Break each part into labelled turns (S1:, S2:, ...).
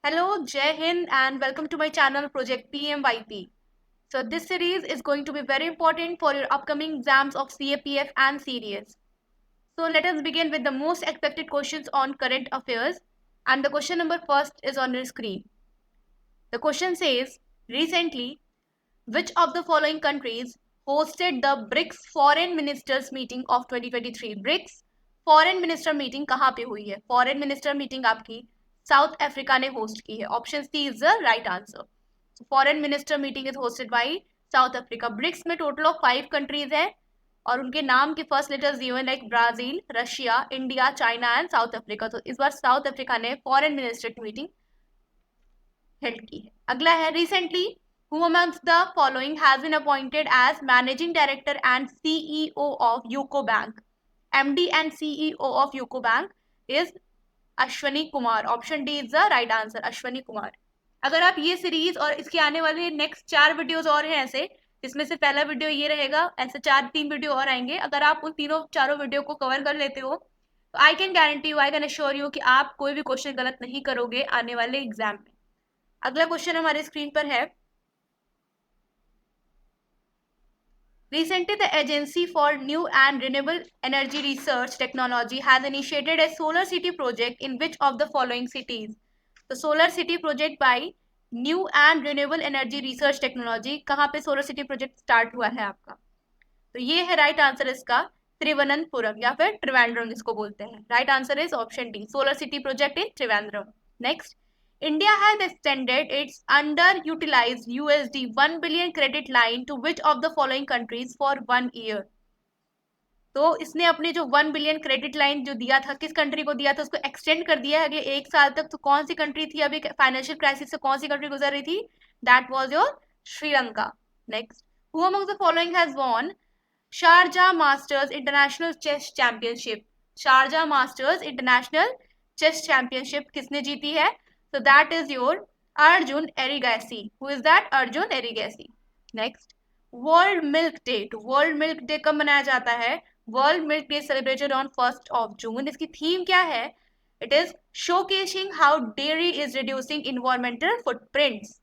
S1: Hello, Jai Hind, and welcome to my channel Project PMYP. So, this series is going to be very important for your upcoming exams of CAPF and CDS. So, let us begin with the most expected questions on current affairs. And the question number first is on your screen. The question says, recently, which of the following countries hosted the BRICS Foreign Ministers Meeting of 2023? BRICS Foreign Minister Meeting कहाँ पे हुई है? Foreign Minister Meeting आपकी South Africa ने host की है. Option C is the right answer. Foreign minister meeting is hosted by South Africa. BRICS में total of 5 countries हैं और उनके नाम के फर्स्ट लेटर्स दिए हुए like Brazil, Russia, India, China and South Africa. तो इस बार साउथ अफ्रीका ने फॉरेन मिनिस्टर की मीटिंग हेल्ड की है. अगला है recently who amongst the following has been appointed as managing director and CEO of UCO Bank? MD and CEO of UCO Bank is Ashwani Kumar. Option D is the right answer, Ashwani Kumar. अगर आप ये series और इसके आने वाले नेक्स्ट 4 वीडियोस और हैं ऐसे, जिसमें से पहला वीडियो ये रहेगा, ऐसे 3 वीडियो और आएंगे. अगर आप उन चारों वीडियो को कवर कर लेते हो तो I can guarantee you, I can assure you कि आप कोई भी क्वेश्चन गलत नहीं करोगे आने वाले एग्जाम में. अगला क्वेश्चन हमारे स्क्रीन पर है. Recently, the Agency for New and Renewable Energy Research Technology has initiated a solar city project in which of the following cities? The solar city project by New and Renewable Energy Research Technology, कहाँ पे solar city project start हुआ है आपका? तो ये है right answer इसका त्रिवनंतपुरम या फिर त्रिवेंद्रम जिसको बोलते हैं. Right answer is option D, solar city project in Trivandrum. Next, India has extended its underutilized USD 1 billion credit line to which of the following countries for 1 year? तो इसने अपने जो 1 बिलियन क्रेडिट लाइन जो दिया था, किस कंट्री को दिया था, उसको एक्सटेंड कर दिया है अगले 1 साल तक. तो कौन सी कंट्री थी अभी फाइनेंशियल क्राइसिस से, कौन सी कंट्री गुजर रही थी? That was your Sri Lanka. Next, who among the following has von Sharjah masters international chess championship? Sharjah masters international chess championship किसने जीती है? So that is your Arjun Erigasi. Who is that? Arjun Erigasi. Next, World Milk Day. World Milk Day कब मनाया जाता है? World Milk Day celebrated on 1st of June. इसकी theme क्या है? It is showcasing how dairy is reducing environmental footprints.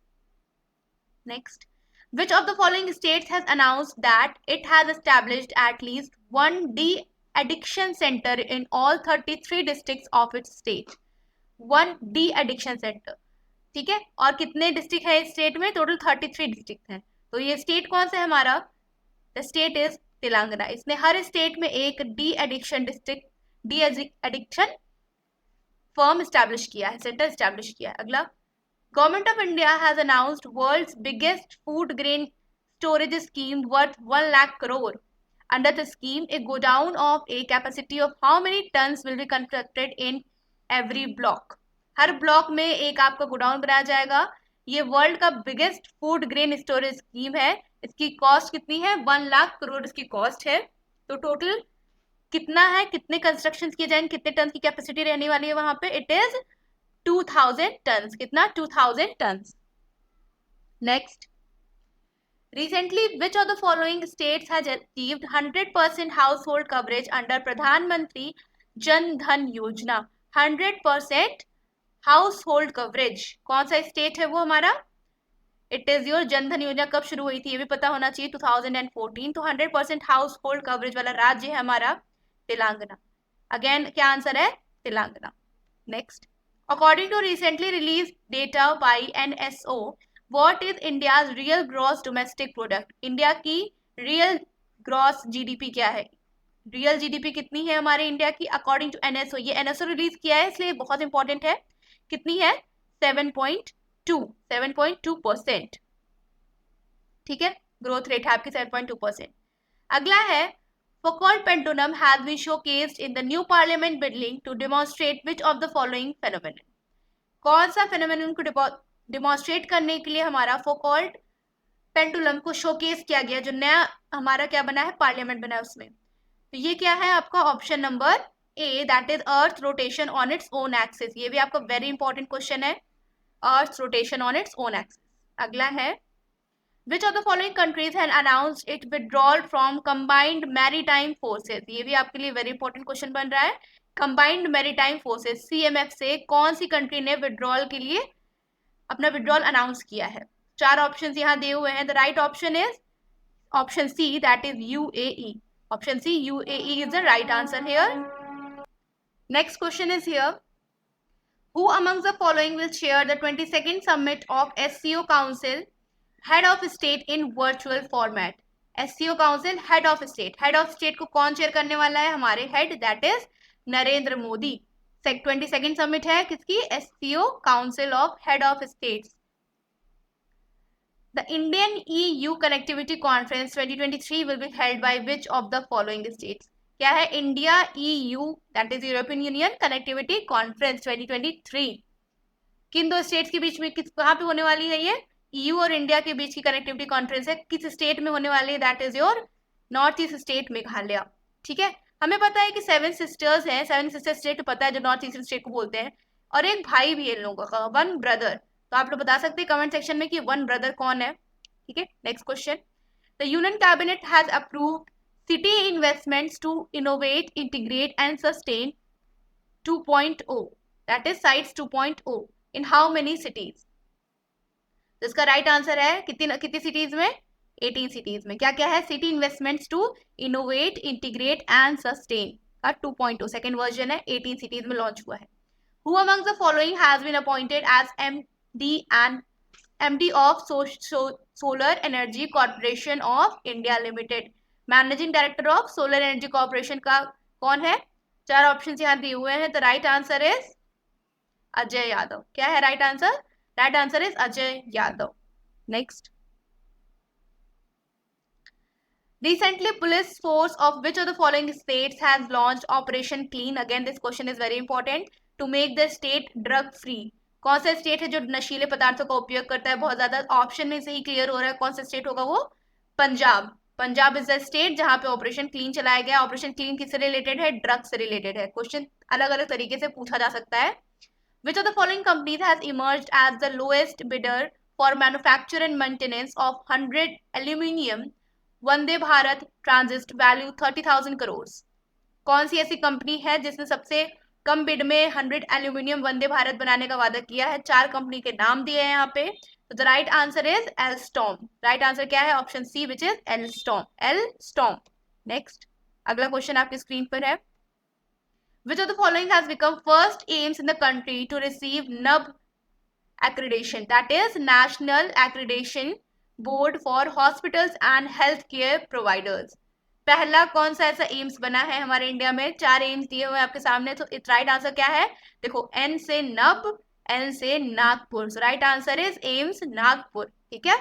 S1: Next, which of the following states has announced that it has established at least one de-addiction center in all 33 districts of its state? 1 de addiction centre. ठीक है, और कितने district है इस state में? Total 33 district हैं. तो ये स्टेट कौन सा है हमारा? The state is Telangana. इसने हर स्टेट में एक de addiction district, de addiction firm establish किया है, सेंटर स्टैब्लिश किया है. अगला, government of India has announced world's biggest food grain storage scheme worth 1 lakh crore. Under the scheme, a godown of a capacity of how many tons will be constructed in every block? Her block में एक आपका godown बनाया जाएगा. ये world का biggest food grain storage scheme है. इसकी cost कितनी है? 1 लाख करोड़ इसकी कॉस्ट है. तो टोटल कितना है, कितने कंस्ट्रक्शन किए जाएंगे, कितने टन की कैपेसिटी रहने वाली है वहां पे? It is 2000 ton. कितना? 2000 ton. Next, recently which of the following states has achieved 100% household coverage under pradhan mantri jan dhan yojana? 100% house hold coverage कौन सा स्टेट है वो हमारा? इट इज योर जनधन योजना. कब शुरू हुई थी ये भी पता होना चाहिए, 2014. तो 100% हाउस होल्ड कवरेज वाला राज्य है हमारा तेलंगाना. अगेन क्या आंसर है? Telangana. Next, according to recently release data by NSO, what is India's real gross domestic product? India की रियल ग्रॉस जीडीपी क्या है? रियल जीडीपी कितनी है हमारे इंडिया की अकॉर्डिंग टू NSO? ये NSO रिलीज किया है इसलिए बहुत इंपॉर्टेंट है. कितनी है? 7.2%. ठीक है, ग्रोथ रेट है आपकी 7.2%. अगला है, Foucault pendulum has been showcased in the new parliament building to demonstrate which of the following phenomenon? कौन सा phenomenon को demonstrate करने के लिए हमारा Foucault pendulum को showcase किया गया, जो नया हमारा क्या बना है, पार्लियामेंट बना है उसमें? तो ये क्या है आपका? Option number A, that is earth rotation on its own axis. ये भी आपका वेरी इंपॉर्टेंट क्वेश्चन है, earth rotation on its own axis. अगला है, which of the following countries have announced it withdrawal from combined maritime forces? ये भी आपके लिए वेरी इंपॉर्टेंट क्वेश्चन बन रहा है. कंबाइंड मैरीटाइम फोर्सेस CMF से कौन सी कंट्री ने विथड्रॉल के लिए अपना विड्रॉल अनाउंस किया है? 4 ऑप्शंस यहाँ दिए हुए हैं. The right option is option C, that is UAE. Option C, UAE is the right answer here. Next question is here. Who amongst the following will chair the 22nd summit of SCO Council Head of State in virtual format? SCO Council Head of State. Head of State को कौन chair करने वाला है? हमारे head, that is Narendra Modi. 22nd summit है किसकी? SCO Council of Head of States. The Indian EU Connectivity Conference 2023 will be held by which of the following states? क्या है? India EU, that is European union connectivity conference 2023 किन दो states के बीच में, किस कहाँ पे होने वाली है? ये EU और इंडिया के बीच की कनेक्टिविटी कॉन्फ्रेंस है. किस स्टेट में होने वाली है? That is your north east state Meghalaya. ठीक है, हमें पता है कि 7 सिस्टर्स हैं. 7 सिस्टर स्टेट पता है जो नॉर्थ ईस्ट स्टेट को बोलते हैं, और एक भाई भी है इन लोगों का, वन ब्रदर. तो आप लोग बता सकते हैं कमेंट सेक्शन में कि वन ब्रदर कौन है. ठीक है, next question. The union cabinet has approved city investments to innovate, integrate and sustain 2.0, that is sites 2.0 in how many cities? तो इसका राइट आंसर है कितनी सिटीज में? 18 सिटीज में. क्या क्या है? City investments to innovate, integrate and sustain का 2.0 सेकेंड वर्जन है, 18 सिटीज में लॉन्च हुआ है. Who among the following has been appointed as MD of Solar Energy Corporation of India Limited? Managing director of solar energy corporation का कौन है? 4 option यहाँ दिए हुए हैं. तो right answer is Ajay Yadav. क्या है right answer? Right answer is Ajay Yadav. Next. Recently, police force of which of the following states has launched Operation Clean? Again, this question is very important. To make the state drug free. कौन सा state है जो नशीले पदार्थों का उपयोग करता है बहुत ज्यादा? ऑप्शन में से ही क्लियर हो रहा है कौन सा स्टेट होगा वो. Punjab. Punjab is the state जहां पे ऑपरेशन क्लीन चलाया गया. ऑपरेशन क्लीन किससे रिलेटेड है? ड्रग से रिलेटेड है. क्वेश्चन अलग अलग तरीके से पूछा जा सकता है. Which of the following companies has emerged as the lowest bidder for manufacture and maintenance of 100 aluminium Vande Bharat transit value 30,000 crore? कौन सी ऐसी कंपनी है जिसने सबसे कम बिड में 100 एल्यूमिनियम वंदे भारत बनाने का वादा किया है? 4 कंपनी के नाम दिए हैं यहाँ पे. तो the right answer is Alstom. Right answer क्या है? Option C, which is Alstom. Alstom. Next, अगला क्वेश्चन आपकी स्क्रीन पर है. Which of the following has become first AIIMS in the country to receive NAB accreditation, that is National Accreditation Board for Hospitals and Healthcare Providers? पहला कौन सा ऐसा AIIMS बना है हमारे इंडिया में? 4 एम्स दिए हुए आपके सामने. तो इस राइट आंसर क्या है? देखो, N से NAB, N से Nagpur. So right answer is AIIMS Nagpur. ठीक है.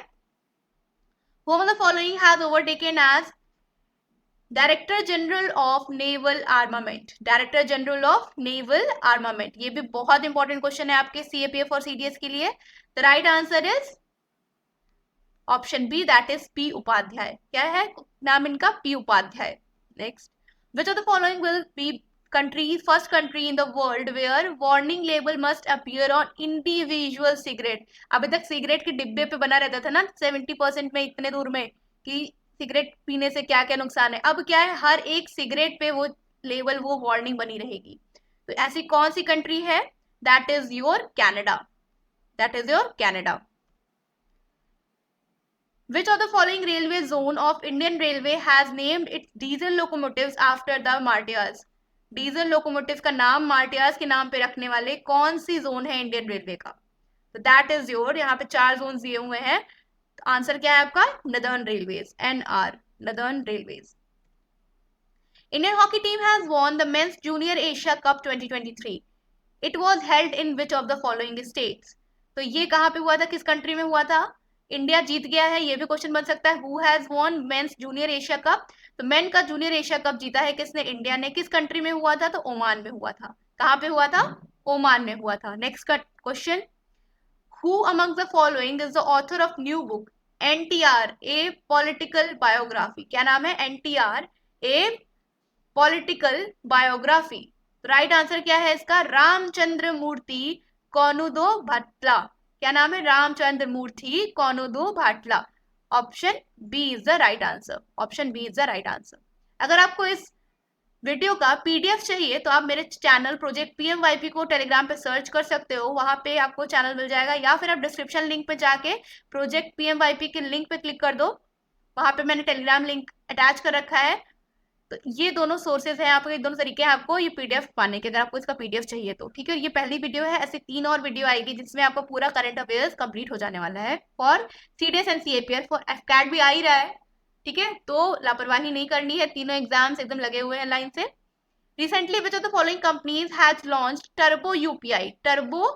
S1: Who among the following has overtaken as director general of naval armament? Director general of naval armament, ये भी बहुत इंपॉर्टेंट क्वेश्चन है आपके CAPF और CDS के लिए. The right answer is option B, that is P Upadhyay. क्या है नाम इनका? P Upadhyay. Next. Which of the following will be first country in the world where warning label must appear on individual cigarette? अभी तक cigarette के डिब्बे पे बना रहता था ना 70% में, इतने दूर में, कि सिगरेट पीने से क्या क्या नुकसान है. अब क्या है? हर एक सिगरेट पे वो लेवल, वो वार्निंग बनी रहेगी. तो ऐसी कौन सी कंट्री है? That is your Canada. That is your Canada. Which of the following railway zone of Indian Railway has named its diesel locomotives after the Martias? Diesel locomotive का नाम मार्टियाज के नाम पे रखने वाले कौन सी जोन है इंडियन रेलवे का? तो दैट इज योर, यहाँ पे 4 जोन दिए हुए हैं. आंसर क्या है आपका? Northern railways. NR, northern railways. Indian hockey team has won the mains junior Asia cup 2023. It was held in which of the following states? तो ये कहाँ पे हुआ था? किस कंट्री में हुआ था? इंडिया जीत गया है, ये भी क्वेश्चन बन सकता है. Who has won mains junior Asia cup? तो मेन का जूनियर एशिया कप जीता है किसने? इंडिया ने. किस कंट्री में हुआ था? तो ओमान में हुआ था. कहाँ पे हुआ था? ओमान में हुआ था. Next question. Who among the following is the author of new book NTR A Political Biography? क्या नाम है? NTR A Political Biography. Right answer क्या है इसका? रामचंद्र मूर्ति कोनुदो भट्टला. क्या नाम है? रामचंद्र मूर्ति कोनुदो Bhattala. Option B is the right answer. Option B is the right answer. अगर आपको इस वीडियो का पीडीएफ चाहिए तो आप मेरे चैनल प्रोजेक्ट पीएमवाईपी को टेलीग्राम पे सर्च कर सकते हो, वहां पे आपको चैनल मिल जाएगा, या फिर आप डिस्क्रिप्शन लिंक पे जाके प्रोजेक्ट पीएमवाईपी के लिंक पे क्लिक कर दो, वहां पे मैंने टेलीग्राम लिंक अटैच कर रखा है। तो ये दोनों सोर्सेज हैं आपके, दोनों तरीके हैं आपको ये पीडीएफ पाने के, अगर आपको इसका पीडीएफ चाहिए तो। ठीक है, ये पहली वीडियो है, ऐसे 3 और वीडियो आएगी जिसमें आपका पूरा करंट अफेयर्स कंप्लीट हो जाने वाला है for CDS and CAPF. For AFCAT भी आ ही रहा है, ठीक है, तो लापरवाही नहीं करनी है, तीनों एग्जाम्स एकदम लगे हुए हैं लाइन से। Recently, which of the following companies has launched Turbo UPI? Turbo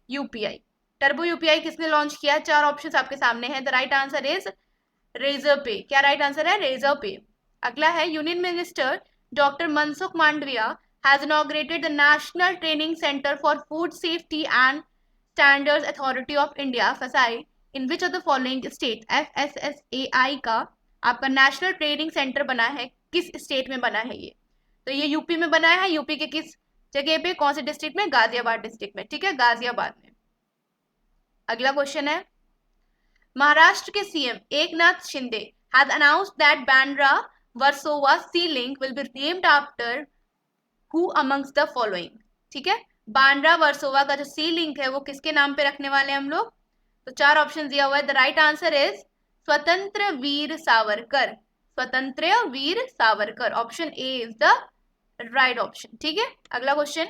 S1: UPI. Turbo UPI किसने लॉन्च किया? 4 ऑप्शंस आपके सामने हैं। The right answer is Razorpay. क्या राइट आंसर है? Razorpay. अगला है union minister doctor Mansukh Mandaviya has inaugurated the national training centre for food safety and standards authority of India FSSAI in which of the following state. FSSAI का आपका national training centre बना है, किस state में बना है ये? तो ये यूपी में बनाया है। यूपी के किस जगह पे, कौन से डिस्ट्रिक्ट में? गाजियाबाद डिस्ट्रिक्ट में। ठीक है, गाजियाबाद में। अगला क्वेश्चन है, महाराष्ट्र के CM Eknath Shinde has announced that Bandra Versova sea link will be named after who amongst the following. ठीक है, बांद्रा वर्सोवा का जो सी लिंक है वो किसके नाम पे रखने वाले हैं हम लोग? तो 4 ऑप्शन दिया हुआ है। द राइट आंसर इज स्वतंत्र Veer Savarkar. Swatantra Veer Savarkar, option A is the right option. ठीक है, अगला question,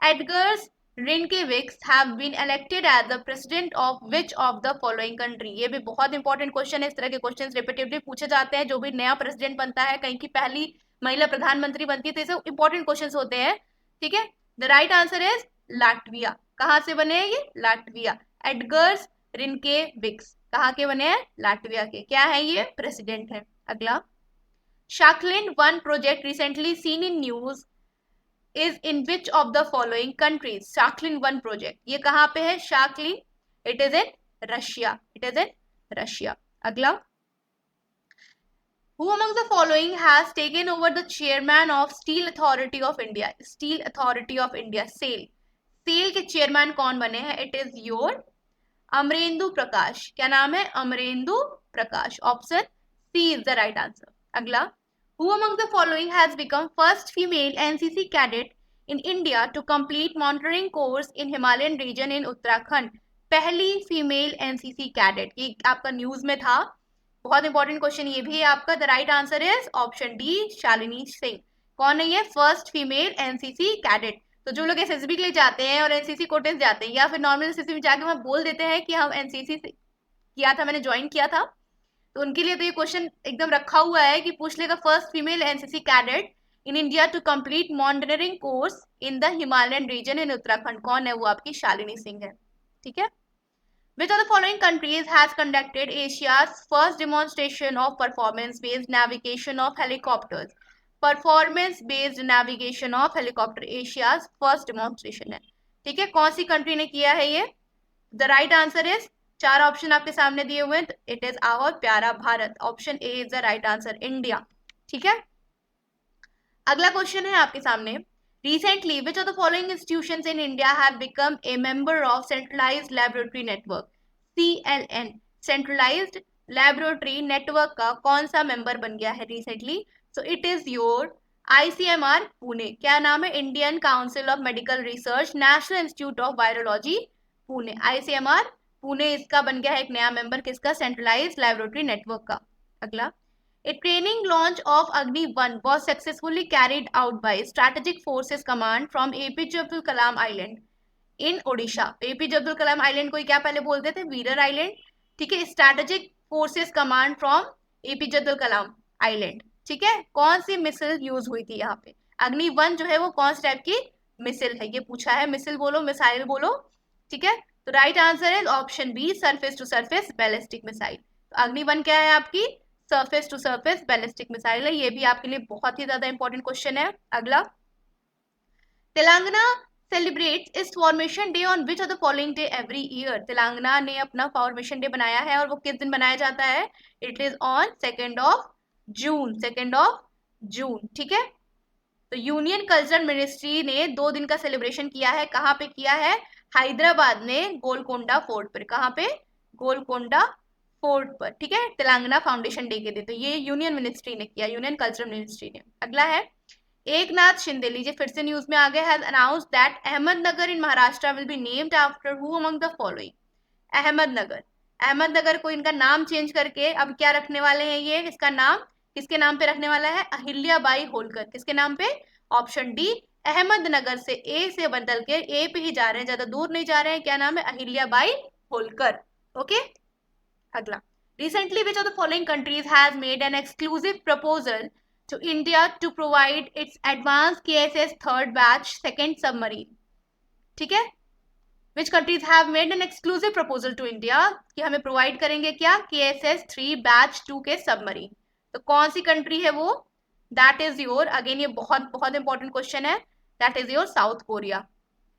S1: Edgars Rinkevics have been elected as the president of which of the following country. ये भी बहुत इंपॉर्टेंट क्वेश्चन है, इस तरह के क्वेश्चन रिपीटेडली पूछे जाते हैं, जो भी नया प्रेसिडेंट बनता है, कहीं की पहली महिला प्रधानमंत्री बनती है, तो ये इंपॉर्टेंट क्वेश्चन होते हैं। ठीक है, the right answer is Latvia. कहाँ से बने हैं ये? लाटविया। एडगर्स रिनकेविक्स कहाँ के बने हैं? लाटविया के। क्या है ये? प्रेसिडेंट है। अगला, Shakland 1 project recently seen in news is in which of the following countries? Shakland 1 project ये कहाँ पे है? Shakland, it is in Russia. It is in Russia. अगला, who among the following has taken over the chairman of Steel Authority of India? Steel Authority of India, SAIL. SAIL के chairman कौन बने हैं? It is your Amarendu प्रकाश। क्या नाम है? Amarendu Prakash. Option C is the right answer. अगला, who among the following has become first female NCC cadet in India to complete monitoring course in Himalayan region in Uttarakhand? पहली female NCC cadet, ये आपका news में था, बहुत important question ये भी है आपका। The right answer is option D, Shalini Singh. कौन है ये? First female NCC cadet. तो जो लोग एसएसबी के लिए जाते हैं और एनसीसी कोटे जाते हैं, या फिर नॉर्मल एसएसबी में जाके वहां बोल देते हैं कि हम एनसीसी किया था, मैंने ज्वाइन किया था, तो उनके लिए तो ये क्वेश्चन एकदम रखा हुआ है कि पूछ लेगा, first female NCC cadet in India to complete monitoring course in the Himalayan region in Uttarakhand. कौन है? वो आपकी शालिनी सिंह है। ठीक है, which of the following countries has conducted Asia's first demonstration of performance-based navigation of helicopters? Performance-based navigation of helicopter Asia's first demonstration है। ठीक है, कौन सी कंट्री ने किया है ये? The right answer is, 4 option आपके सामने दिए हुए हैं, इट इज आवर प्यारा Bharat. Option A is the right answer, India. ठीक है, अगला क्वेश्चन है आपके सामने, recently which of the following institutions in India have become a member of centralized laboratory network? CLN, centralized laboratory network का कौन सा मेंबर बन गया है recently? So it is your ICMR Pune. क्या नाम है? Indian council of medical research national institute of virology Pune. ICMR Pune इसका बन गया है एक नया मेंबर, किसका? सेंट्रलाइज्ड लैबोरेटरी नेटवर्क का। अगला, A training launch of Agni-1 was successfully carried out by Strategic Forces Command from APJ Abdul Kalam Island in Odisha. APJ Abdul Kalam Island को क्या पहले बोलते थे? वीरर आइलैंड। ठीक है, strategic forces command from APJ Abdul Kalam Island। ठीक है, कौन सी मिसाइल यूज हुई थी यहाँ पे? Agni-1 जो है वो कौन सी टाइप की मिसाइल है? ये पूछा है, मिसाइल बोलो, मिसाइल बोलो। ठीक है, तो राइट आंसर है option B, surface to surface ballistic missile. तो Agni-1 क्या है आपकी? Surface to surface ballistic missile है। ये भी आपके लिए बहुत ही ज्यादा इंपॉर्टेंट क्वेश्चन है। अगला, Telangana celebrates it's formation day on which of the following day every year. Telangana ने अपना फॉर्मेशन डे बनाया है और वो किस दिन बनाया जाता है? It is on 2nd of June. 2nd of June. ठीक है, तो यूनियन कल्चरल मिनिस्ट्री ने 2 दिन का सेलिब्रेशन किया है। कहाँ पे किया है? हैदराबाद में गोलकोंडा फोर्ट पर। कहाँ पे? गोलकोंडा 4 पर, ठीक है, तेलंगाना फाउंडेशन डे के दिन। तो ये यूनियन मिनिस्ट्री ने किया, यूनियन कल्चरल मिनिस्ट्री ने। अगला है एकनाथ शिंदे, लीजिए फिर से न्यूज में आ गया, has announced that Ahmednagar in Maharashtra will be named after who among the following. Ahmednagar, Ahmednagar को इनका नाम चेंज करके अब क्या रखने वाले हैं, ये इसका नाम किसके नाम पे रखने वाला है, अहिल्याबाई होलकर। किसके नाम पे, ऑप्शन डी, अहमदनगर से ए से बदल के ए पे ही जा रहे हैं, ज्यादा दूर नहीं जा रहे हैं। क्या नाम है, अहिल्याबाई होलकर। ओके, अगला, recently which of the following countries has made an exclusive proposal to India to provide its advanced KSS third batch second submarine? ठीक है, which countries have made an exclusive proposal to India कि हमें provide करेंगे क्या, KSS 3 batch 2 के submarine. तो कौन सी कंट्री है वो, दैट इज योर, अगेन ये बहुत बहुत इंपॉर्टेंट क्वेश्चन है, that is your south Korea.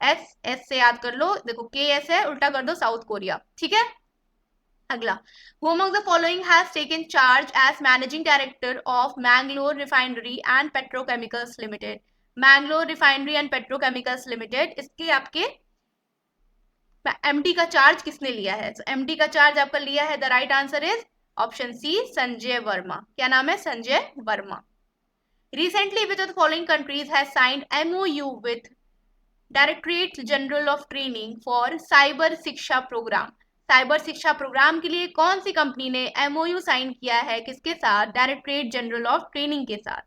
S1: S से याद कर लो, देखो KS है, उल्टा कर दो साउथ कोरिया, ठीक है। अगला, who among the following has taken charge as managing director of Mangalore Refinery and Petrochemicals Limited? Mangalore Refinery and Petrochemicals Limited, इसके आपके एमडी का चार्ज किसने लिया है? एमडी का चार्ज आपका लिया है, the right answer is option C, Sanjay Verma. क्या नाम है, Sanjay Verma. Recently, which of the following countries has signed MOU with Directorate General of Training for Cyber शिक्षा प्रोग्राम? साइबर शिक्षा प्रोग्राम के लिए कौन सी कंपनी ने MOU साइन किया है, किसके साथ, डायरेक्टरेट जनरल ऑफ ट्रेनिंग के साथ।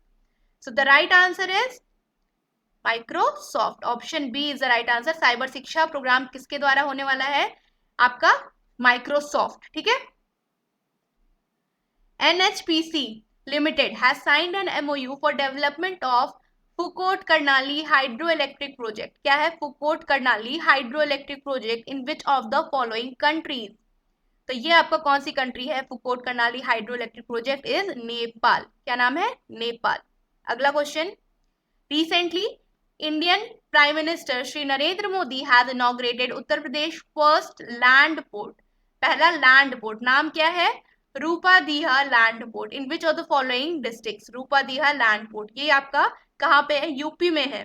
S1: So the right answer is Microsoft, option B is the right answer. Cyber Shiksha program किसके द्वारा होने वाला है, आपका माइक्रोसॉफ्ट, ठीक है। NHPC Limited has signed an MOU for development of Phukot Karnali hydro electric project. क्या है, Phukot Karnali hydro electric project in which of the following countries? तो ये आपका कौन सी कंट्री है, Phukot Karnali hydro electric project is Nepal. क्या नाम है, नेपाल। अगला question, recently Indian prime minister Shri Narendra Modi has inaugurated Uttar Pradesh first land port. पहला लैंड पोर्ट, नाम क्या है, Rupaidiha land port, in which of the following districts? रूपादीहा land port, ये आपका कहाँ पे है, यूपी में है,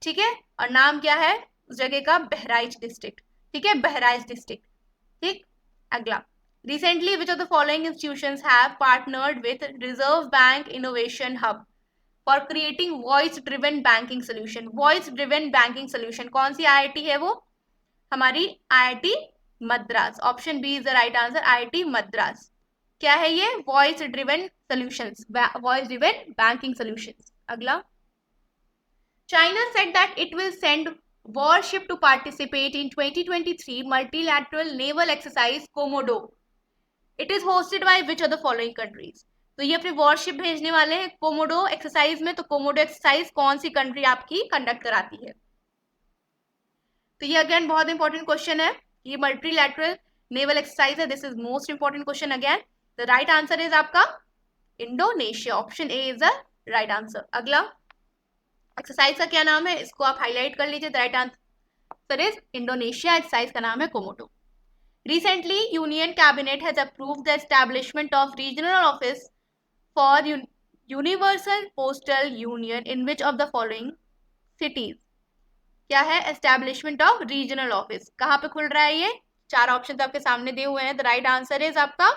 S1: ठीक है। और नाम क्या है उस जगह का, बहराइच डिस्ट्रिक्ट, ठीक है, बहराइच डिस्ट्रिक्ट, ठीक। अगला, recently which of the following institutions have partnered with Reserve Bank Innovation Hub for creating voice driven banking solution? Voice driven banking solution कौन सी IIT है वो, हमारी IIT Madras. Option B is the right answer, IIT Madras. क्या है ये, voice driven solutions, voice driven banking solutions. अगला, China said that it will send warship to participate in 2023 multilateral naval exercise Komodo. It is hosted by which of the following countries? तो ये अपने worship भेजने वाले हैं Komodo exercise में। तो Komodo exercise कौन सी कंट्री आपकी कंडक्ट कराती है? तो ये अगेन बहुत इंपॉर्टेंट क्वेश्चन है, ये मल्टीलैटरल नेवल एक्सरसाइज है, this is most important question again. The right answer is आपका Indonesia, option A is the right answer. अगला, एक्सरसाइज का क्या नाम है, इसको आप हाईलाइट कर लीजिए, the right answer is Indonesia, exercise का नाम है Komodo. Recently, Union Cabinet has approved the establishment of regional office for Universal Postal Union in which of the following cities? क्या है, establishment of regional office, कहाँ पे खुल रहा है ये? चार ऑप्शन आपके सामने दिए हुए हैं, द राइट आंसर इज आपका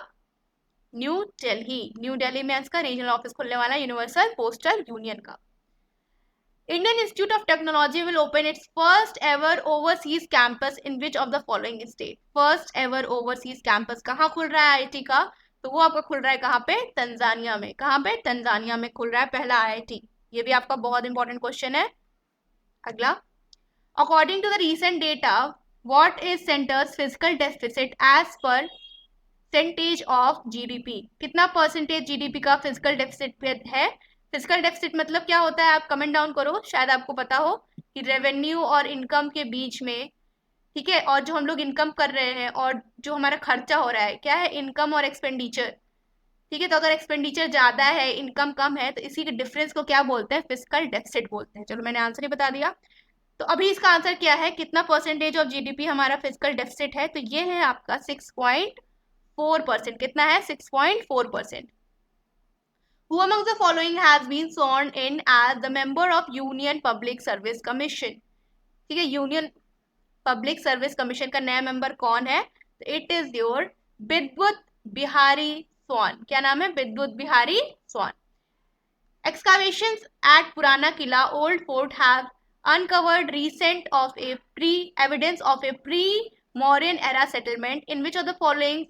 S1: न्यू दिल्ली। न्यू दिल्ली में इसका रीजनल ऑफिस खुलने वाला है यूनिवर्सल पोस्टल यूनियन का। Indian Institute of Technology will open its first ever overseas campus in which of the following state? First ever overseas campus कहाँ खुल रहा है IIT का? तो वो आपका खुल रहा है कहाँ पे, तंजानिया में। कहाँ पे, तंजानिया में खुल रहा है पहला IIT। ये भी आपका बहुत इंपॉर्टेंट क्वेश्चन है। अगला, according to the recent data what is centre's physical deficit as per percentage of GDP? कितना परसेंटेज GDP का फिजिकल डेफिसिट है? फिजिकल डेफिसिट मतलब क्या होता है, आप कमेंट डाउन करो, शायद आपको पता हो कि रेवेन्यू और इनकम के बीच में, ठीक है, और जो हम लोग इनकम कर रहे हैं और जो हमारा खर्चा हो रहा है, क्या है, इनकम और एक्सपेंडिचर, ठीक है। तो अगर एक्सपेंडिचर ज्यादा है, इनकम कम है, तो इसी के डिफरेंस को क्या बोलते हैं, फिजिकल डेफिसिट बोलते हैं। चलो मैंने आंसर ही बता दिया। तो अभी इसका आंसर क्या है, कितना परसेंटेज ऑफ GDP हमारा फिजिकल डेफिसिट है? तो ये है आपका 6.4%। कितना है, 6.4%। Who among the following has been sworn in as the member of Union Public Service Commission? ठीक है, यूनियन पब्लिक सर्विस कमीशन का नया मेंबर कौन है? तो इट इज योर विद्वत बिहारी स्वान। क्या नाम है? विद्युत बिहारी स्वान। Excavations at Purana Killa, Old Fort have uncovered recent of a evidence of a pre-Mauryan era settlement in which of the following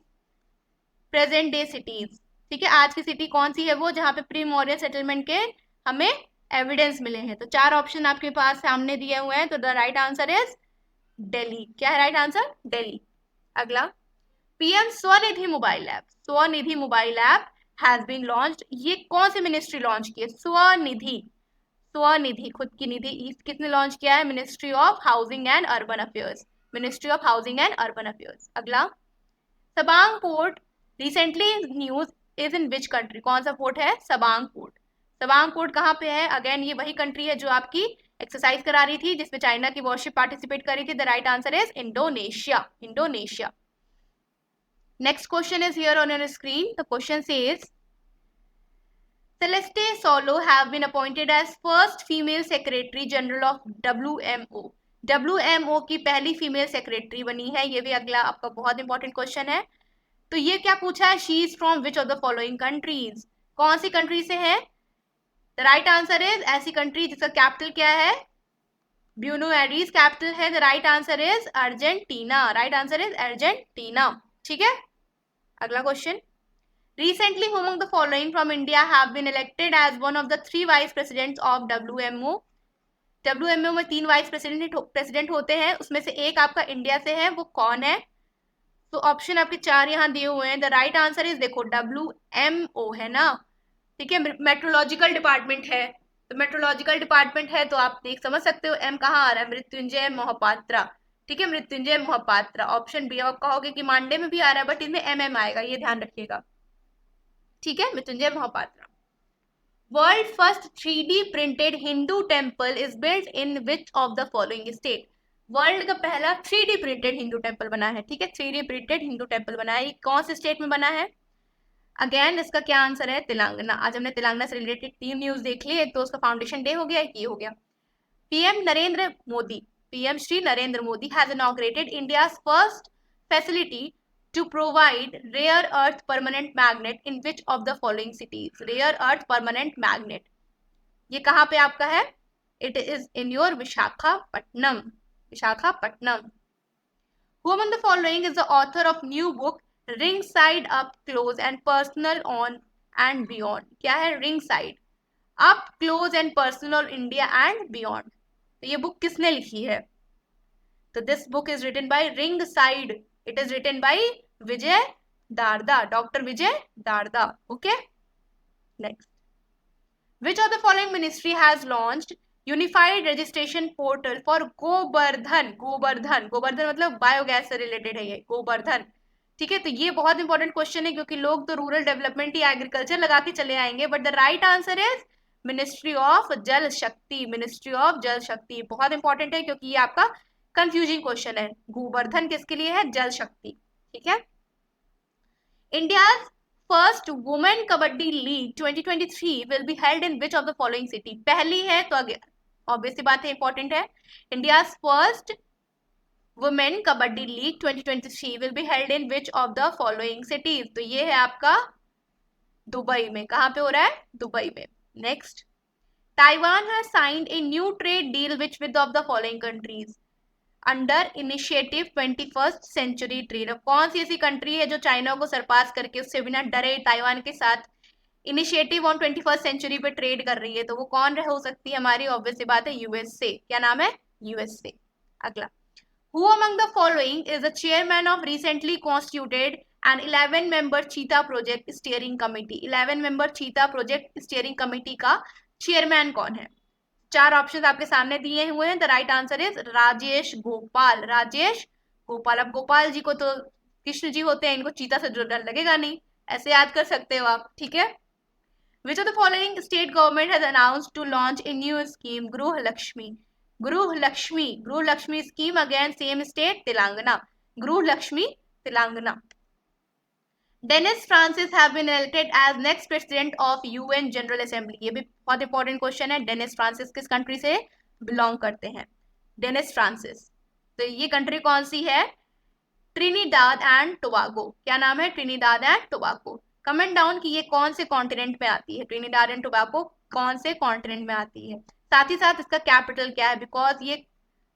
S1: present day cities। ठीक है, आज की सिटी कौन सी है वो जहां पे प्री मौर्य सेटलमेंट के हमें एविडेंस मिले हैं? तो चार ऑप्शन आपके पास सामने दिए हुए हैं। तो the right answer is Delhi. क्या है राइट आंसर? दिल्ली। अगला, PM SVANidhi mobile app, SVANidhi mobile app has been launched. ये कौन सी मिनिस्ट्री लॉन्च की है? स्वनिधि, स्वनिधि खुद की निधि किसने लॉन्च किया है? Ministry of housing and urban affairs, ministry of housing and urban affairs. अगला, Sabang port recently news is in which country. कौन सा पोर्ट है? Sabang port. सबांग पोर्ट कहाँ पे है? अगेन ये वही कंट्री है जो आपकी एक्सरसाइज करा रही थी जिसमें चाइना की वॉरशिप पार्टिसिपेट कर रही थी। The right answer is Indonesia, Indonesia. Next question is here on your screen. The question says, Celeste Solo have been appointed as first female secretary general of WMO. WMO की पहली female secretary बनी है। ये भी अगला आपका बहुत important question है। तो ये क्या पूछा है? She is from which of the following countries. कौन सी कंट्री से है? द राइट आंसर इज ऐसी कंट्री जिसका कैपिटल क्या है? ब्यूनो एरीज कैपिटल है। The right answer is Argentina. Right answer is Argentina. ठीक है, अगला question, recently whom among the following from India have been elected as one of the 3 vice presidents of WMO। WMO में 3 vice president होते हैं, उसमें से एक आपका इंडिया से है, वो कौन है? तो ऑप्शन आपके 4 यहाँ दिए हुए हैं। द राइट आंसर इज देखो WMO है ना, ठीक है, मेट्रोलॉजिकल डिपार्टमेंट है। तो मेट्रोलॉजिकल डिपार्टमेंट है तो आप देख समझ सकते हो एम कहाँ आ रहा है? मृत्युंजय मोहपात्रा। ठीक है, मृत्युंजय मोहपात्रा। ऑप्शन बी आप कहोगे कि मांडे में भी आ रहा है बट इनमें MM आएगा, ये ध्यान रखिएगा। ठीक है, Mrityunjay Mohapatra. World first 3D printed Hindu temple is built in which of the following state. World का पहला 3D प्रिंटेड हिंदू टेम्पल बना है। ठीक है, 3D प्रिंटेड हिंदू टेम्पल बना है। कौन से स्टेट में बना है? अगेन इसका क्या आंसर है? तेलंगाना। आज हमने तेलंगाना से रिलेटेड 3 न्यूज देख ली। एक तो उसका फाउंडेशन डे हो गया, एक ये हो गया। PM Narendra Modi, PM Shri Narendra Modi has inaugurated India first facility to provide rare earth permanent magnet in which of the following cities। rare earth permanent magnet ये कहाँ पे आपका है? It is in your Visakhapatnam, Visakhapatnam. Who among the following is the author of new book Ring Side Up Close and Personal on and Beyond। क्या है? Ring Side Up Close and Personal India and Beyond। तो ये book किसने लिखी है? तो this book is written by ring side, it is written by Vijay Darda, doctor Vijay Darda. Okay, next, which of the following ministry has launched unified registration portal for Govardhan. Govardhan, Govardhan मतलब biogas से related है ये, गोवर्धन। ठीक है, तो ये बहुत इंपॉर्टेंट क्वेश्चन है क्योंकि लोग तो रूरल डेवलपमेंट या एग्रीकल्चर लगा के चले आएंगे, but the right answer is ministry of जल शक्ति, मिनिस्ट्री ऑफ जल शक्ति। बहुत इंपॉर्टेंट है क्योंकि ये आपका कंफ्यूजिंग क्वेश्चन है। गोवर्धन किसके लिए है? जल शक्ति। ठीक है, India first women kabaddi league 2023 will be held in which of the following city. पहली है तो ऑब्वियस सी बात है, इंपॉर्टेंट है। India first women kabaddi league 2023 will be held in which of the following cities. तो ये है आपका दुबई में। कहाँ पे हो रहा है? दुबई में। Next, Taiwan has signed a new trade deal which with of the following countries under initiative 21st century trade. कौन सी ऐसी कंट्री है जो चाइना को सरपास करके उससे बिना डरे ताइवान के साथ इनिशिएटिव ऑन 21st सेंचुरी पे ट्रेड कर रही है? तो वो कौन हो सकती है हमारी? ऑब्वियस सी बात है यूएसए। क्या नाम है? यूएसए। अगला, who among the following is the chairman of recently constituted and 11-member चीता प्रोजेक्ट स्टीयरिंग कमिटी। 11-member चीता प्रोजेक्ट स्टीयरिंग कमिटी का चेयरमैन कौन है? 4 ऑप्शन आपके सामने दिए हुए हैं। The right answer is Rajesh Gopal, Rajesh Gopal. अब गोपाल जी को तो कृष्ण जी होते हैं, इनको चीता से जो डर लगेगा नहीं, ऐसे याद कर सकते हो आप। ठीक है, which of the following state government has announced to launch a new scheme Griha Lakshmi. Griha Lakshmi, Griha Lakshmi scheme, again same state Telangana, Griha Lakshmi Telangana. Dennis Francis have been elected as next president of UN general assembly. ये भी बहुत इंपॉर्टेंट क्वेश्चन है। Dennis Francis किस country से belong करते हैं? Dennis Francis, तो ये कंट्री कौन सी है? Trinidad and Tobago. क्या नाम है? Trinidad and Tobago. Comment down कि ये कौन से कॉन्टिनेंट में आती है, ट्रिनिडाद एंड टोबागो कौन से कॉन्टिनेंट में आती है। साथ ही साथ इसका कैपिटल क्या है, बिकॉज ये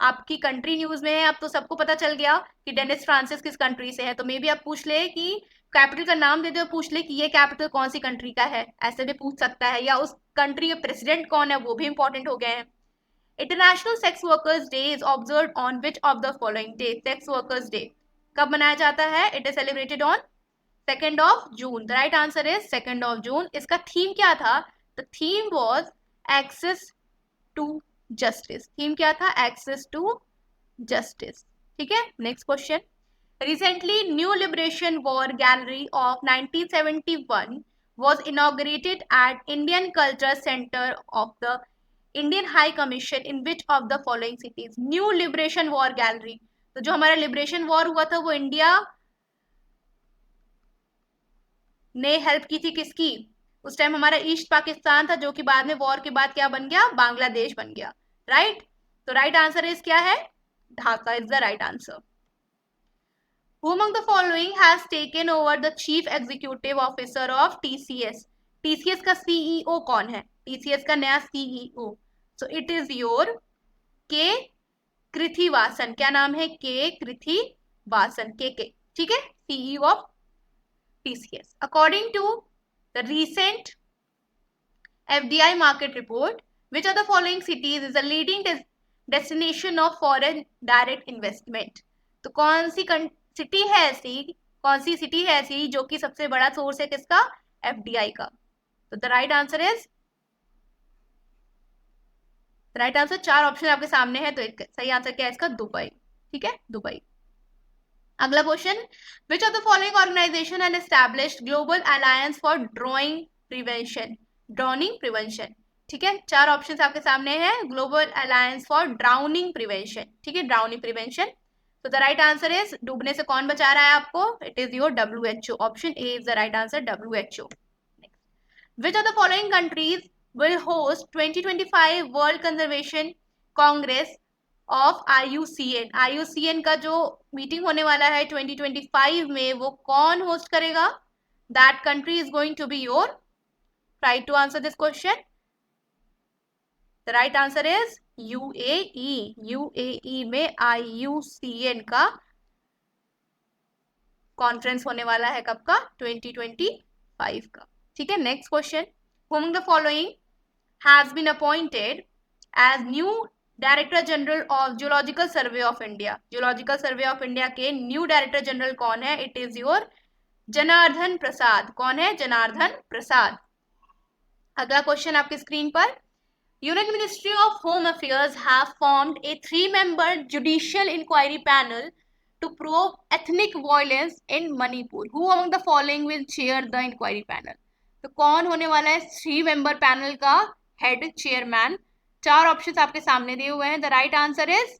S1: आपकी कंट्री न्यूज में है। अब तो सबको पता चल गया कि डेनिस फ्रांसिस किस कंट्री से है, तो मे बी आप पूछ ले कि कैपिटल का नाम दे दे और पूछ ले कि ये कैपिटल कौन सी कंट्री का है, ऐसे भी पूछ सकता है। या उस कंट्री के प्रेसिडेंट कौन है, वो भी इंपॉर्टेंट हो गए हैं। International sex workers day is observe on which of the following day. Sex workers day कब मनाया जाता है? It is celebrated on 2nd of June। The right answer is 2nd of June। इसका थीम क्या था? The theme was access to justice. Theme क्या था? Access to justice. ठीक है, next question. Recently, New Liberation War Gallery of 1971 was inaugurated at Indian Culture Center of the Indian High Commission in which of the following cities? New Liberation War Gallery, तो जो हमारा liberation war हुआ था वो India ने help की थी किसकी? उस टाइम हमारा ईस्ट पाकिस्तान था, जो कि बाद में वॉर के बाद क्या बन गया? बांग्लादेश बन गया। राइट, तो राइट आंसर इज क्या है? Dhaka is the right answer. Who among the following has taken over the chief executive officer of TCS? TCS का CEO कौन है? TCS का नया CEO, so it is your के कृथिवासन। क्या नाम है? के कृथिवासन, के ठीक है, CEO of TCS। According to the recent FDI market report, which of the following cities is a leading destination of foreign direct investment? तो कौन सी सिटी है ऐसी, कौन सी सिटी है ऐसी जो कि सबसे बड़ा सोर्स है किसका? एफडीआई का। तो the right answer is, right answer 4 option आपके सामने है, तो सही आंसर क्या है इसका? दुबई। ठीक है, दुबई। अगला question, which of the following organisation and established global alliance for drowning prevention, drowning prevention. ठीक है, 4 ऑप्शन आपके सामने है। Global alliance for drowning prevention, ठीक है, ड्राउनिंग प्रिवेंशन। तो द राइट आंसर इज, डूबने से कौन बचा रहा है आपको? It is your WHO। Option A is the right answer, WHO। Which of the following countries will host 2025 World Conservation Congress of IUCN? IUCN का जो मीटिंग होने वाला है 2025 में, वो कौन होस्ट करेगा? That country is going to be your, try to answer this question. The right answer is UAE। UAE में IUCN का कॉन्फ्रेंस होने वाला है, कब का? 2025 का। ठीक है, next question, whom the following has been appointed as new director general of geological survey of India? Geological survey of India के न्यू डायरेक्टर जनरल कौन है? It is your Janardan Prasad. कौन है? जनार्दन प्रसाद। अगला क्वेश्चन आपकी स्क्रीन पर, union ministry of home affairs have formed a 3-member judicial inquiry panel to probe ethnic violence in Manipur. Who among the following will chair the inquiry panel? तो कौन होने वाला है 3-member पैनल का head, chairman? 4 options आपके सामने दिए हुए हैं। The right answer is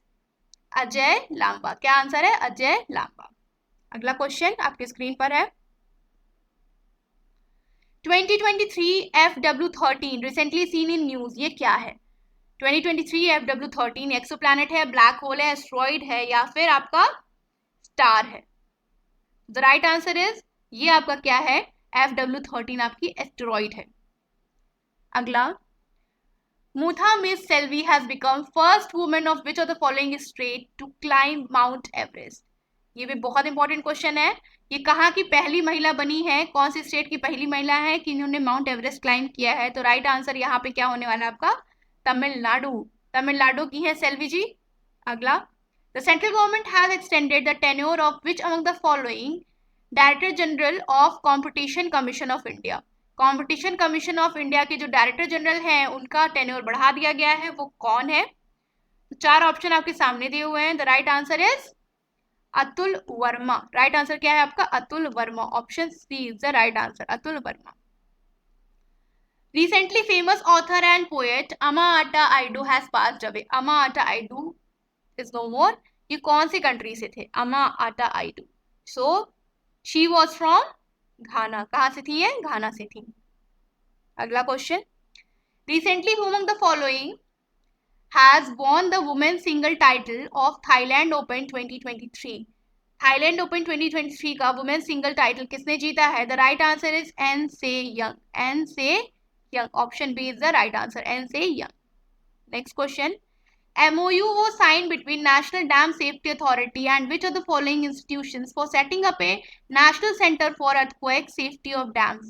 S1: Ajay Lamba. क्या आंसर है? अजय लांबा। अगला क्वेश्चन आपकी स्क्रीन पर है, 2023 FW13 recently seen in news, ये क्या है? 2023 FW13 एक्सोप्लैनेट है, ब्लैक होल है, एस्ट्रॉइड है, या फिर आपका स्टार है? द राइट आंसर इज, ये आपका क्या है? FW13 आपकी एस्टेरॉइड है। अगला, Muthamizh Selvi has become first women of which of the following state to climb mount Everest? ये भी बहुत इंपॉर्टेंट क्वेश्चन है। ये कहाँ की पहली महिला बनी है? कौन सी स्टेट की पहली महिला है कि इन्होंने माउंट एवरेस्ट क्लाइम किया है? तो राइट आंसर यहाँ पे क्या होने वाला है आपका? तमिलनाडु। तमिलनाडु की है सेल्वी जी। अगला, the central government has extended the tenure of which among the following Director General of Competition Commission of India? Competition Commission of India के जो डायरेक्टर जनरल हैं उनका टेन्योर बढ़ा दिया गया है, वो कौन है? 4 ऑप्शन आपके सामने दिए हुए हैं। The right answer is Atul Verma. Right answer क्या है आपका? Atul Verma. Option C is the right answer, Atul Verma. Recently famous author and poet Ama Ata Aidoo has passed away. Ama Ata Aidoo is no more. ये कौन सी कंट्री से थे? Ama Ata Aidoo. So she was from Ghana. कहाँ से थी ये? Ghana से थी। अगला question, recently who among the following has won the women single title of Thailand open 2023? Thailand open 2023 का वुमेन सिंगल टाइटल किसने जीता है? The right answer is An Se Young. An Se Young, option B is the right answer, An Se Young. Next question, MOU was signed between National Dam Safety Authority and which of the following institutions for setting up a National Center for Earthquake Safety of Dams?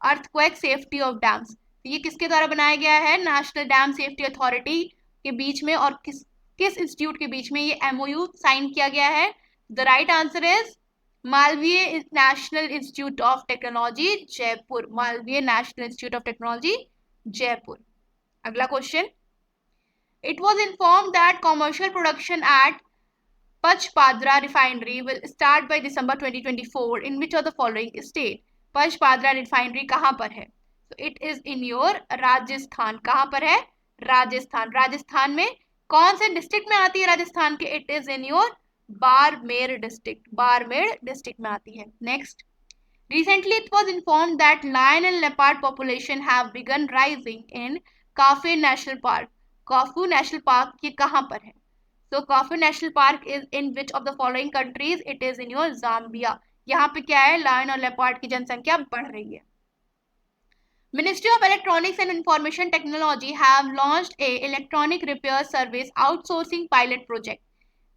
S1: Earthquake Safety of Dams, ये किसके द्वारा बनाया गया है? National dam safety authority के बीच में, और किस इंस्टीट्यूट के बीच में ये MOU साइन किया गया है? The right answer is Malviya national institute of technology Jaipur. Malviya national institute of technology Jaipur. अगला question, it was informed that commercial production at Pachpadra refinery will start by December 2024 in which of the following state? Pachpadra refinery कहाँ पर है? So it is in your Rajasthan. कहाँ पर है? राजस्थान। राजस्थान में कौन से डिस्ट्रिक्ट में आती है राजस्थान के? It is in your Barmer district. Barmer district में आती है। Next, recently it was informed that lion and leopard population have begun rising in Kafue National Park. Kafue national park ये कहाँ पर है? So Kafue national park is in which of the following countries? It is in your Zambia. यहाँ पे क्या है? Lion और leopard की जनसंख्या बढ़ रही है। Ministry of electronics and information technology have launched A electronic repair service outsourcing pilot project.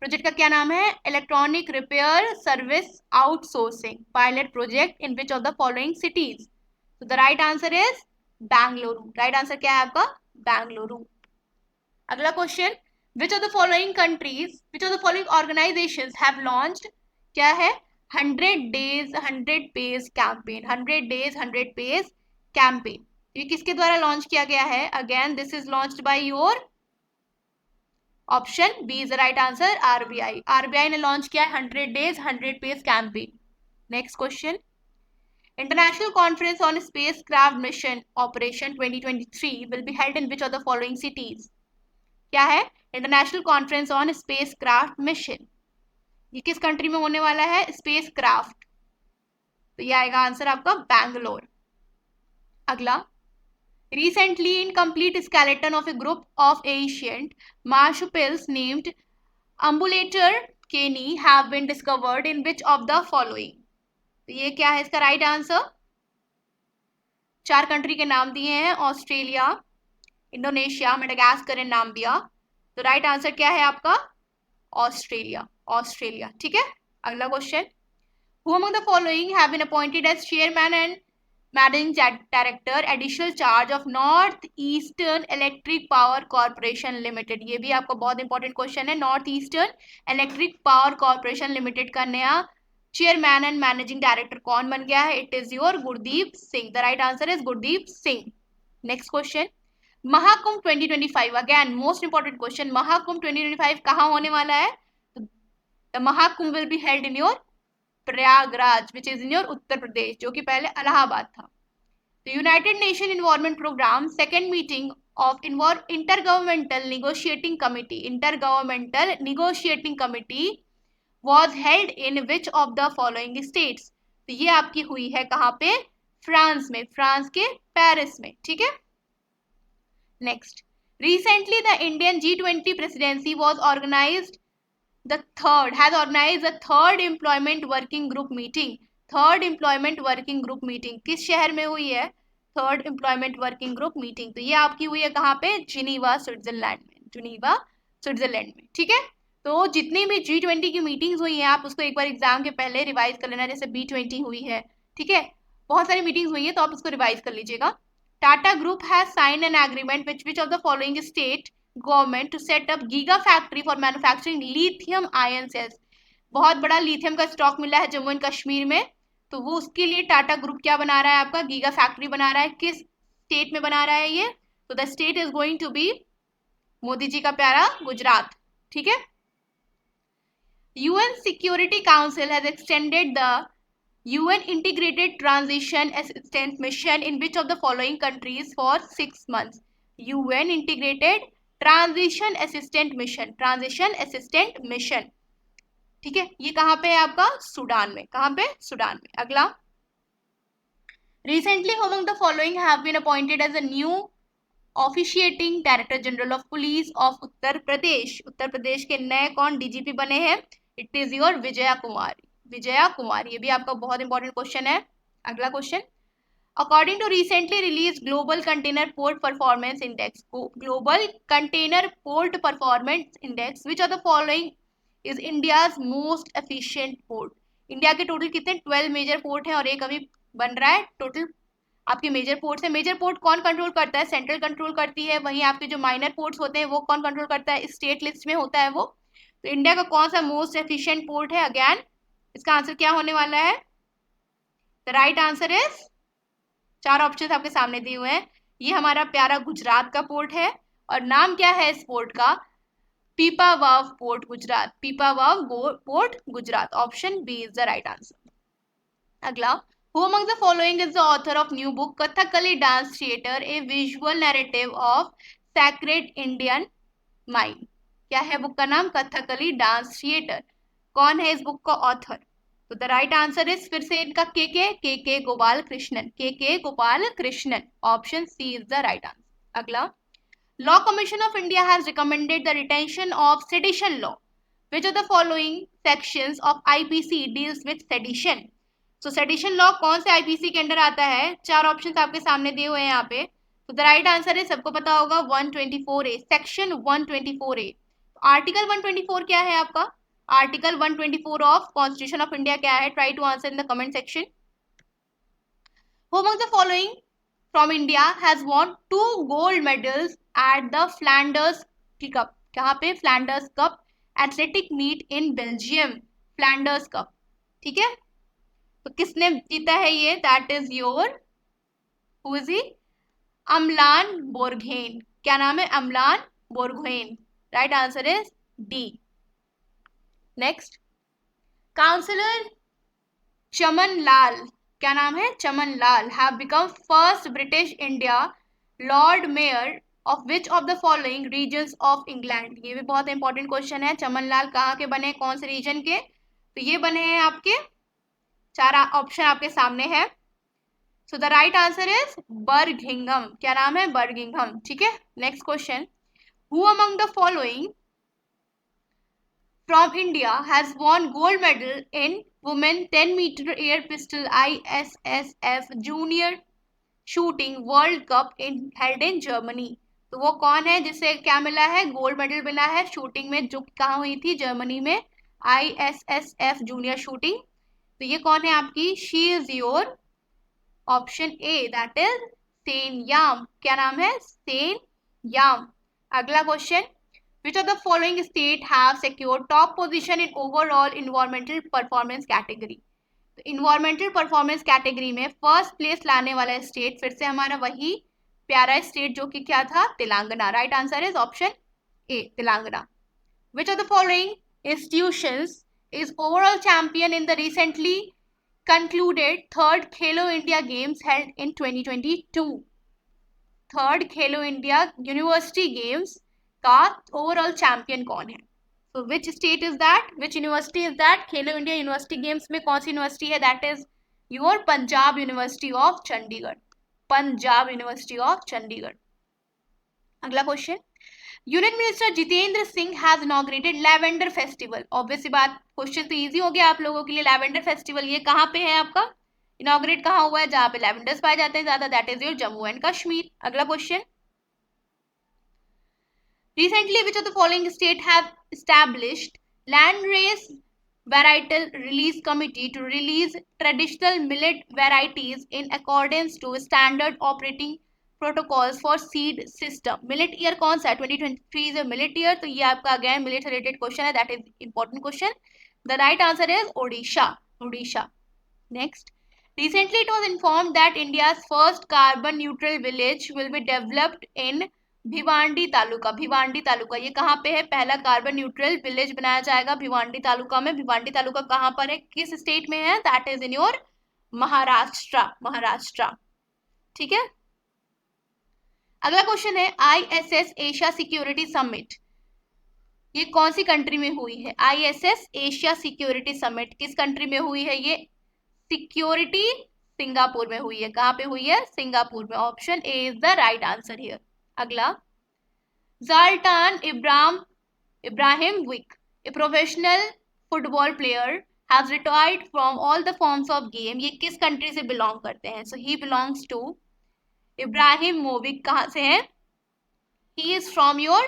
S1: Project का क्या नाम है? Electronic repair service outsourcing pilot project in which of the following cities? The right answer is Bengaluru. Right answer क्या है आपका? बेंगलुरु। अगला question, which of the following countries, which of the following organisations have launched, क्या है? 100 days 100 page campaign. 100 days 100 page campaign, ये किसके द्वारा launch किया गया है? Again this is launched by your option B is the right answer, RBI। RBI ने launch किया है 100 days 100 page campaign. Next question, international conference on spacecraft mission operation 2023 will be held in which of the following cities? क्या है? International conference on spacecraft mission, ये किस country में होने वाला है? स्पेसक्राफ्ट, तो ये आएगा आंसर आपका बेंगलोर। अगला, recently incomplete skeleton of a group of ancient marsupials named Ambulator Kenny have been discovered in which of the following? तो ये क्या है इसका राइट आंसर? 4 कंट्री के नाम दिए हैं, Australia, Indonesia, Madagascar and Namibia. तो राइट आंसर क्या है आपका? ऑस्ट्रेलिया। ऑस्ट्रेलिया, ठीक है। अगला question, who among the following have been appointed as chairman and managing director additional charge of North Eastern Electric Power Corporation Limited? ये भी आपका बहुत इंपॉर्टेंट क्वेश्चन है। North eastern electric power corporation limited का नया चेयरमैन एंड मैनेजिंग डायरेक्टर कौन बन गया है? It is your Gurdeep Singh. The right answer is Gurdeep Singh. Next question, Mahakumbh 2025, again most important question, Mahakumbh 2025 कहाँ होने वाला है? The Mahakumbh will be held in your Prayagraj which is in your Uttar Pradesh, जो कि पहले इलाहाबाद था। The United Nations Environment Program second meeting of Intergovernmental Negotiating Committee was held in which of the following states? तो ये आपकी हुई है कहाँ पे? फ्रांस में, फ्रांस के पेरिस में, ठीक है। Next, recently the Indian G20 presidency was organized the third employment working group meeting। Third employment working group meeting किस शहर में हुई है? Third employment working group meeting, तो ये आपकी हुई है कहाँ पे? जिनीवा स्विट्जरलैंड में। जिनीवा स्विट्जरलैंड में, ठीक है। तो जितनी भी G20 की मीटिंग्स हुई हैं आप उसको एक बार एग्जाम के पहले रिवाइज कर लेना, जैसे B20 हुई है, ठीक है। बहुत सारी मीटिंग्स हुई है तो आप उसको रिवाइज कर लीजिएगा। Tata group has signed an agreement which of the following state government to set up giga factory for manufacturing lithium ion cells. बहुत बड़ा लिथियम का स्टॉक मिला है जम्मू एंड कश्मीर में, तो वो उसके लिए टाटा ग्रुप क्या बना रहा है? आपका गीगा फैक्ट्री बना रहा है। किस स्टेट में बना रहा है ये? तो the state is going to be Modi ji का प्यारा गुजरात, ठीक है। UN Security Council has extended the UN Integrated Transition Assistance Mission in which of the following countries for 6 months? UN Integrated Transition Assistant Mission, ठीक है। ये कहाँ पे है आपका? सूडान में। कहाँ पे? सूडान में। अगला, recently among the following have been appointed as a new officiating Director General of Police of Uttar Pradesh. Uttar Pradesh के नए कौन DGP बने हैं? It is your Vijaya Kumari, Vijaya Kumari. ये भी आपका बहुत इंपॉर्टेंट क्वेश्चन है। अगला question, according to recently release global container port performance index, global container port performance index, which are the following is India's most efficient port. India के total कितने 12 major port हैं और एक अभी बन रहा है। टोटल आपके मेजर पोर्ट्स है। मेजर पोर्ट कौन कंट्रोल करता है? सेंट्रल कंट्रोल करती है। वहीं आपके जो माइनर पोर्ट्स होते हैं वो कौन कंट्रोल करता है? स्टेट लिस्ट में होता है वो। तो इंडिया का कौन सा मोस्ट एफिशिएंट पोर्ट है? अगेन इसका आंसर क्या होने वाला है? द राइट आंसर इज, चार ऑप्शन आपके सामने दिए हुए हैं। ये हमारा प्यारा गुजरात का पोर्ट है और नाम क्या है इस पोर्ट का? Pipavav port Gujarat, Pipavav port Gujarat. Option B is the right answer. अगला, who among the following is the author of new book Kathakali Dance Theatre, a visual narrative of sacred Indian mind? क्या है बुक का नाम? Kathakali dance theatre. कौन है इस book का author? तो द राइट आंसर इज, फिर से इनका के Gopal Krishnan, K Gopal Krishnan. Option C is the right answer. अगला, law commission of India has recommended the retention of sedition law, which of the following sections of IPC deals with sedition? तो sedition law कौन से IPC के under आता है? चार options आपके सामने दिए हुए हैं यहाँ पे। तो द राइट आंसर है, सबको पता होगा, 124A, सेक्शन 124A। आर्टिकल 124 क्या है आपका? Article 124 of constitution of India क्या है? Try to answer in the comment section. Who among the following from India has won 2 gold medals at the Flanders Cup? कहाँ पे? Flanders Cup athletic meet in Belgium, Flanders Cup. ठीक है, तो किसने जीता है ये? That is your, who is he? Amlan Borgohain. क्या नाम है? Amlan Borgohain. Right answer is D. Next, councillor Chaman Lal, क्या नाम है? Chaman Lal, have become first British India lord mayor of which of the following regions of England. ये भी बहुत इंपॉर्टेंट क्वेश्चन है। चमन लाल कहाँ के बने? कौन से रीजन के? तो ये बने हैं आपके, चार ऑप्शन आपके सामने है। So the right answer is Birmingham. क्या नाम है? बर्गिंघम। ठीक है, next question, who among the following from India has won gold medal in women 10-meter air pistol ISSF junior shooting world cup held in Germany? तो वो कौन है जिसे क्या मिला है? गोल्ड मेडल मिला है शूटिंग में, जो कहाँ हुई थी? जर्मनी में, ISSF जूनियर शूटिंग। तो ये कौन है आपकी? She is your option A, that is Sen Yam. क्या नाम है? Sen Yam. अगला question, which of the following state have secured top position in overall environmental performance category? तो environmental performance category में फर्स्ट प्लेस लाने वाला state फिर से हमारा वही प्यारा स्टेट जो कि क्या था? Telangana. Right answer is option A, Telangana. which of the following institutions is overall champion in the recently concluded third Khelo India Games held in 2022? Third Khelo India university games का ओवरऑल चैंपियन कौन है? तो which state is that? Which university is that? Khelo India university games में कौन सी university है? That is your Punjab university of Chandigarh, Punjab university of Chandigarh. अगला question, union minister Jitendra Singh has inaugurated lavender festival. Obviously बात, क्वेश्चन तो इजी हो गया आप लोगों के लिए। लैवेंडर फेस्टिवल ये कहाँ पे है आपका? इनॉग्रेट कहाँ हुआ है? जहाँ पे लैवेंडर्स पाए जाते हैं ज्यादा, that is your Jammu and Kashmir. अगला question, recently which of the following state have established land race varietal release committee to release traditional millet varieties in accordance to standard operating protocols for seed system? millet year कौन सा है? 2023 is a millet year। तो ये आपका again millet related question है, that is important question। the right answer is odisha, odisha। next, recently it was informed that India's first carbon neutral village will be developed in Bhiwandi taluka. Bhiwandi taluka ये कहाँ पे है? पहला carbon neutral village बनाया जाएगा भिवांडी तालुका में। भिवांडी तालुका कहाँ पर है? किस स्टेट में है? That is in your Maharashtra, Maharashtra. ठीक है, अगला क्वेश्चन है, ISS एशिया सिक्योरिटी समिट ये कौन सी कंट्री में हुई है? ISS एशिया सिक्योरिटी समिट किस कंट्री में हुई है? ये सिक्योरिटी सिंगापुर में हुई है। कहाँ पे हुई है? सिंगापुर में। Option A is the right answer here. अगला, Zaltan Ibrahimovic, a professional football player has retired from all the forms of game, ये किस कंट्री से बिलोंग करते हैं? So he belongs to Ibrahimovic. कहाँ से है? He is from your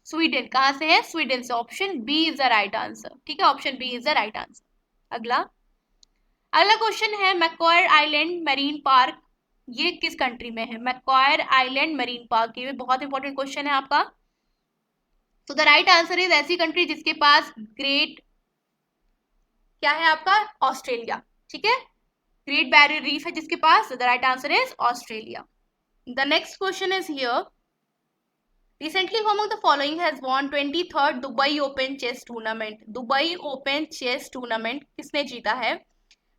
S1: Sweden. कहाँ से है? स्वीडन से। Option B is the right answer. ठीक है, option B is the right answer. अगला क्वेश्चन है मैक्वायर आइलैंड मरीन पार्क, ये किस कंट्री में है? मैक्वायर आइलैंड मरीन पार्क, ये बहुत इंपॉर्टेंट क्वेश्चन है आपका। तो द राइट आंसर इज ऐसी कंट्री जिसके पास ग्रेट क्या है आपका? ऑस्ट्रेलिया। ठीक है, ग्रेट बैरियर रीफ है जिसके पास। The right answer is Australia. The next question is here, recently who among the following has won 23rd Dubai Open Chess Tournament? Dubai Open Chess Tournament किसने जीता है?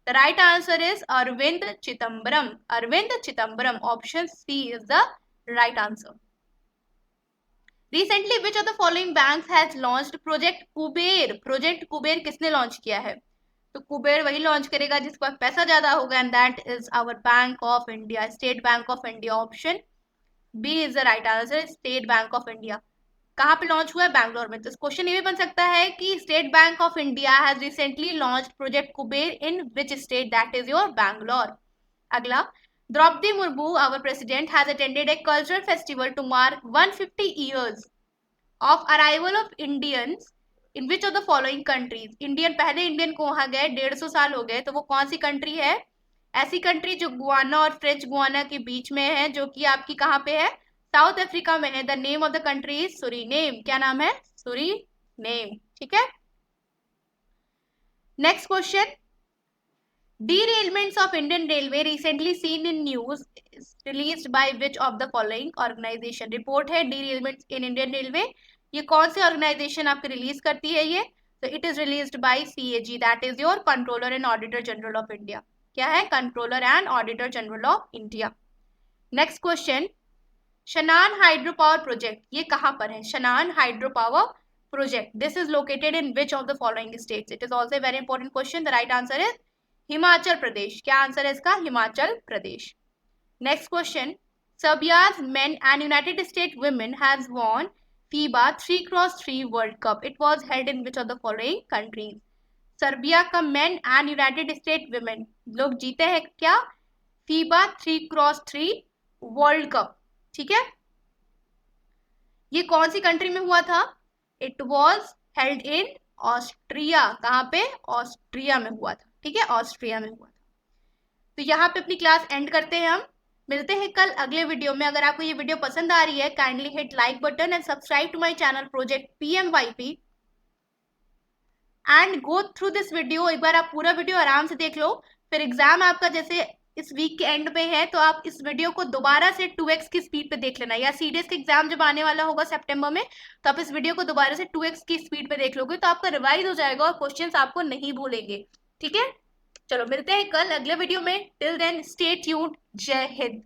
S1: The right answer is Arvind Chidambaram. Arvind Chidambaram. Option C is the right answer. Recently, which of the following banks has launched Project Kuber? Project Kuber किसने launch किया है? तो कुबेर वही launch करेगा जिसके पास पैसा ज्यादा होगा, and that is our Bank of India, State Bank of India. Option B is the right answer, State Bank of India. कहाँ पे लॉन्च हुआ है? बैंगलोर में। तो क्वेश्चन ये भी बन सकता है कि State Bank of India has recently launched project Kuber in which state? That is your Bangalore. अगला, Draupadi Murmu our president has attended a cultural festival to mark 150 years of arrival of Indians in which of the following countries? Indian, पहले Indian को वहां गए 150 साल हो गए, तो वो कौन सी कंट्री है? ऐसी कंट्री जो गुआना और फ्रेंच गुआना के बीच में है, जो कि आपकी कहाँ पे है? साउथ अफ्रीका में है। The name of the country is Suriname. क्या नाम है? सुरीनेम। ठीक है, next question, derailments of Indian Railway recently seen in news released by which of the following organization? Report है derailments in Indian Railway, ये कौन सी ऑर्गेनाइजेशन आपकी release करती है ये? तो it is released by CAG, that is your controller and auditor general of India. क्या है? Controller and auditor general of India. Next question, Shanan hydro power project, ये कहाँ पर है? Shanan hydro power project, this is located in which of the following states? It is also very important question. The right answer is Himachal Pradesh. क्या answer है इसका? Himachal Pradesh. Next question, सर्बियाज main and united state women has won FIBA 3x3 world cup, it was held in which of the following countries? Serbia का men and united state women लोग जीते हैं क्या? FIBA 3x3 world cup. ठीक है, ये कौन सी कंट्री में हुआ था? It was held in Austria. कहाँ पे? ऑस्ट्रिया में हुआ था। ठीक है, ऑस्ट्रिया में हुआ था। तो यहाँ पे अपनी क्लास एंड करते हैं हम, मिलते हैं कल अगले वीडियो में। अगर आपको ये वीडियो पसंद आ रही है, kindly hit like button and subscribe to my channel project PMYP and go through this video. एक बार आप पूरा वीडियो आराम से देख लो, फिर एग्जाम आपका जैसे इस वीक के एंड पे है, तो आप इस वीडियो को दोबारा से 2x की स्पीड पे देख लेना, या CDS का एग्जाम जब आने वाला होगा सितंबर में, तो आप इस वीडियो को दोबारा से 2x की स्पीड पे देख लोगे, तो आपका रिवाइज हो जाएगा और क्वेश्चंस आपको नहीं भूलेंगे। ठीक है, चलो मिलते हैं कल अगले वीडियो में। Till then stay tuned. जय हिंद।